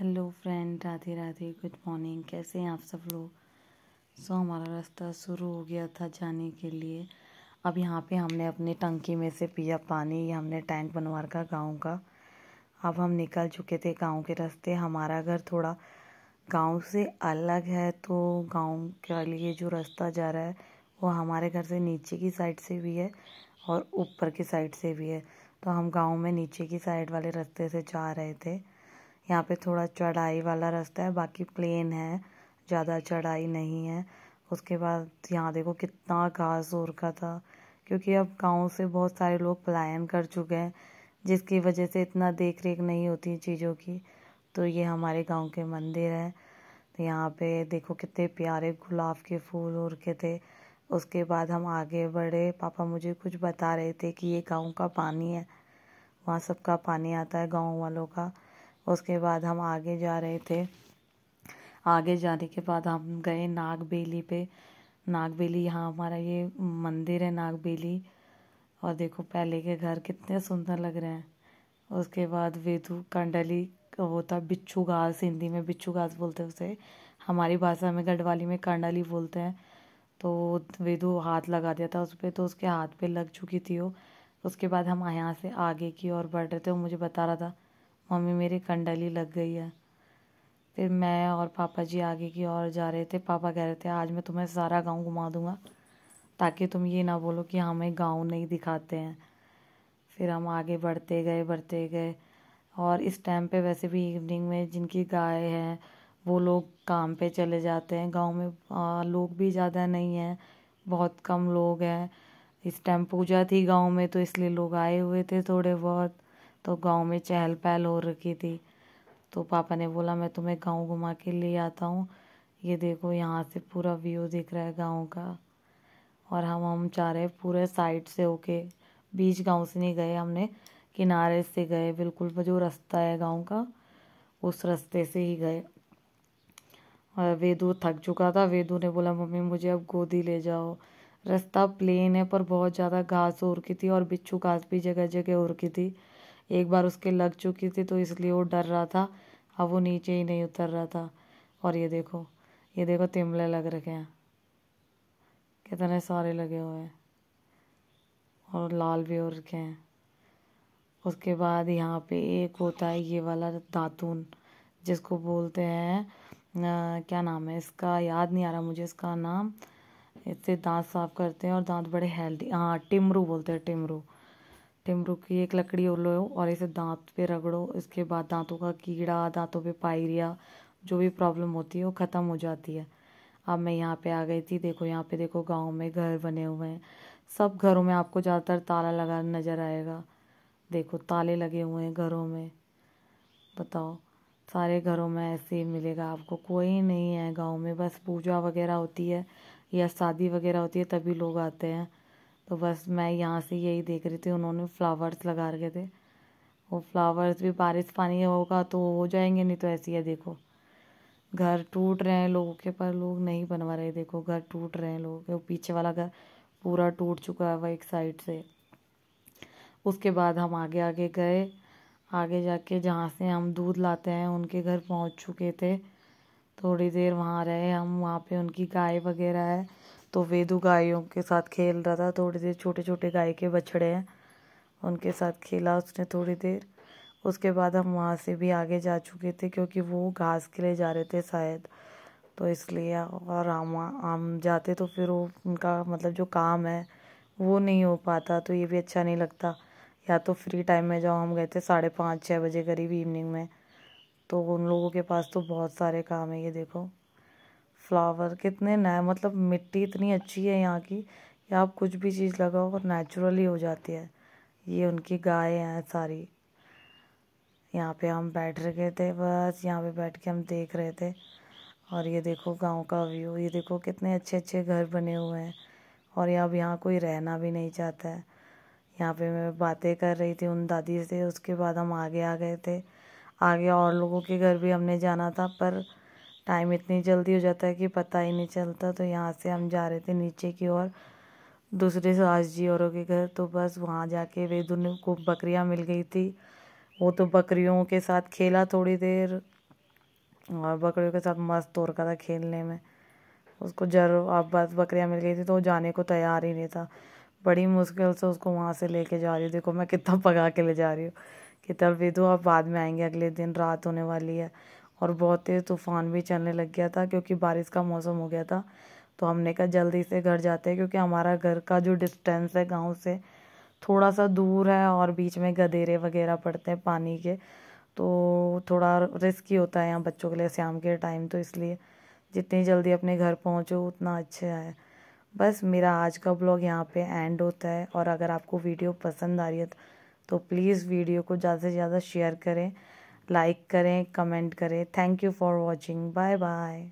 Hello friend, Radhe Radhe, good morning. कैसे हैं आप सब लोग। हमारा रास्ता शुरू हो गया था जाने के लिए। अब यहाँ पे हमने अपनी टंकी में से पिया पानी। ये हमने टैंक बनवा रखा गाँव का। अब हम निकल चुके थे गांव के रास्ते। हमारा घर थोड़ा गांव से अलग है, तो गांव के लिए जो रास्ता जा रहा है वो हमारे घर से नीचे की साइड से भी है और ऊपर की साइड से भी है। तो हम गांव में नीचे की साइड वाले रास्ते से जा रहे थे। यहाँ पे थोड़ा चढ़ाई वाला रास्ता है, बाकी प्लेन है, ज़्यादा चढ़ाई नहीं है। उसके बाद यहाँ देखो कितना घास हो रखा था, क्योंकि अब गांव से बहुत सारे लोग पलायन कर चुके हैं, जिसकी वजह से इतना देख रेख नहीं होती चीज़ों की। तो ये हमारे गांव के मंदिर है। तो यहाँ पे देखो कितने प्यारे गुलाब के फूल हो रखे थे। उसके बाद हम आगे बढ़े। पापा मुझे कुछ बता रहे थे कि ये गांव का पानी है, वहाँ सबका पानी आता है गांव वालों का। उसके बाद हम आगे जा रहे थे। आगे जाने के बाद हम गए नागबेली पे। नागबेली, यहाँ हमारा ये मंदिर है नागबेली। और देखो पहले के घर कितने सुंदर लग रहे हैं। उसके बाद वेदू कंडली वो था, बिच्छू घास, हिंदी में बिच्छू घास बोलते हैं उसे, हमारी भाषा में गढ़वाली में कंडली बोलते हैं। तो वेदू हाथ लगा दिया था उस पर, तो उसके हाथ पे लग चुकी थी वो। उसके बाद हम यहाँ से आगे की ओर बढ़ रहे थे। वो मुझे बता रहा था मम्मी मेरी कंडली लग गई है। फिर मैं और पापा जी आगे की ओर जा रहे थे। पापा कह रहे थे आज मैं तुम्हें सारा गांव घुमा दूंगा, ताकि तुम ये ना बोलो कि हमें गांव नहीं दिखाते हैं। फिर हम आगे बढ़ते गए। और इस टाइम पे वैसे भी इवनिंग में जिनकी गाय है वो लोग काम पे चले जाते हैं। गांव में लोग भी ज़्यादा नहीं हैं, बहुत कम लोग हैं। इस टाइम पूजा थी गांव में, तो इसलिए लोग आए हुए थे थोड़े बहुत। तो गांव में चहल पहल हो रखी थी। तो पापा ने बोला मैं तुम्हें गांव घुमा के ले आता हूँ। ये देखो यहाँ से पूरा व्यू दिख रहा है गांव का। और हम जा रहे पूरे साइड से होके, बीच गांव से नहीं गए हमने, किनारे से गए। बिल्कुल वो जो रास्ता है गांव का उस रास्ते से ही गए। और वेदू थक चुका था। वेदू ने बोला मम्मी मुझे अब गोदी ले जाओ। रास्ता प्लेन है पर बहुत ज़्यादा घास हो रखी थी, और बिच्छू घास भी जगह जगह हो रखी थी। एक बार उसके लग चुकी थी, तो इसलिए वो डर रहा था। अब वो नीचे ही नहीं उतर रहा था। और ये देखो तिमले लग रखे हैं, कितने सारे लगे हुए हैं, और लाल भी हो रखे हैं। उसके बाद यहाँ पे एक होता है ये वाला दातून, जिसको बोलते हैं क्या नाम है इसका, याद नहीं आ रहा मुझे इसका नाम। इससे दांत साफ करते हैं और दांत बड़े हेल्दी, हाँ टिमरू बोलते हैं, टिमरू। टिमरू की एक लकड़ी लो और इसे दांत पे रगड़ो। इसके बाद दांतों का कीड़ा, दांतों पे पायरिया, जो भी प्रॉब्लम होती है वो ख़त्म हो जाती है। अब मैं यहाँ पे आ गई थी। देखो यहाँ पे देखो गांव में घर बने हुए हैं। सब घरों में आपको ज़्यादातर ताला लगा नज़र आएगा। देखो ताले लगे हुए हैं घरों में। बताओ, सारे घरों में ऐसे ही मिलेगा आपको। कोई नहीं है गांव में, बस पूजा वगैरह होती है या शादी वगैरह होती है तभी लोग आते हैं। तो बस मैं यहाँ से यही देख रही थी, उन्होंने फ्लावर्स लगा रखे थे। वो फ्लावर्स भी बारिश पानी होगा तो हो जाएंगे, नहीं तो ऐसे ही है। देखो घर टूट रहे हैं लोगों के, पर लोग नहीं बनवा रहे। देखो घर टूट रहे हैं लोगों के। वो पीछे वाला घर पूरा टूट चुका है, वह एक साइड से। उसके बाद हम आगे आगे गए। आगे जाके जहाँ से हम दूध लाते हैं उनके घर पहुँच चुके थे। थोड़ी देर वहाँ रहे हम। वहाँ पे उनकी गाय वगैरह है, तो वेदू गायों के साथ खेल रहा था थोड़ी देर। छोटे छोटे गाय के बछड़े हैं, उनके साथ खेला उसने थोड़ी देर। उसके बाद हम वहाँ से भी आगे जा चुके थे, क्योंकि वो घास के लिए जा रहे थे शायद, तो इसलिए। और हम जाते तो फिर वो उनका मतलब जो काम है वो नहीं हो पाता, तो ये भी अच्छा नहीं लगता। या तो फ्री टाइम में जाओ। हम गए थे 5:30-6 बजे करीब इवनिंग में, तो उन लोगों के पास तो बहुत सारे काम है। ये देखो फ्लावर कितने नए, मतलब मिट्टी इतनी अच्छी है यहाँ की कि आप कुछ भी चीज़ लगाओ और नेचुरली हो जाती है। ये उनकी गाय हैं सारी। यहाँ पे हम बैठ रखे थे, बस यहाँ पे बैठ के हम देख रहे थे। और ये देखो गांव का व्यू। ये देखो कितने अच्छे अच्छे घर बने हुए हैं, और अब यहाँ कोई रहना भी नहीं चाहता है। यहाँ पे मैं बातें कर रही थी उन दादी से। उसके बाद हम आगे आ गए थे। आगे और लोगों के घर भी हमने जाना था, पर टाइम इतनी जल्दी हो जाता है कि पता ही नहीं चलता। तो यहाँ से हम जा रहे थे नीचे की ओर, दूसरे सास जी औरों के घर। तो बस वहाँ जाके वेदू को बकरियाँ मिल गई थी। वो तो बकरियों के साथ खेला थोड़ी देर, और बकरियों के साथ मस्त हो रखा था खेलने में। उसको अब बस बकरियाँ मिल गई थी तो वो जाने को तैयार ही नहीं था। बड़ी मुश्किल से उसको वहाँ से लेके जा रही हूँ। देखो मैं कितना भगा के ले जा रही हूँ कि तब विदु अब बाद में आएंगे, अगले दिन रात होने वाली है। और बहुत तेज़ तूफान भी चलने लग गया था क्योंकि बारिश का मौसम हो गया था। तो हमने कहा जल्दी से घर जाते हैं क्योंकि हमारा घर का जो डिस्टेंस है गाँव से थोड़ा सा दूर है और बीच में गधेरे वगैरह पड़ते हैं पानी के, तो थोड़ा रिस्की होता है यहाँ बच्चों के लिए शाम के टाइम। तो इसलिए जितनी जल्दी अपने घर पहुँचो उतना अच्छा है। बस मेरा आज का ब्लॉग यहाँ पे एंड होता है। और अगर आपको वीडियो पसंद आ रही है तो प्लीज़ वीडियो को ज़्यादा से ज़्यादा शेयर करें, लाइक करें, कमेंट करें। Thank you for watching. Bye bye.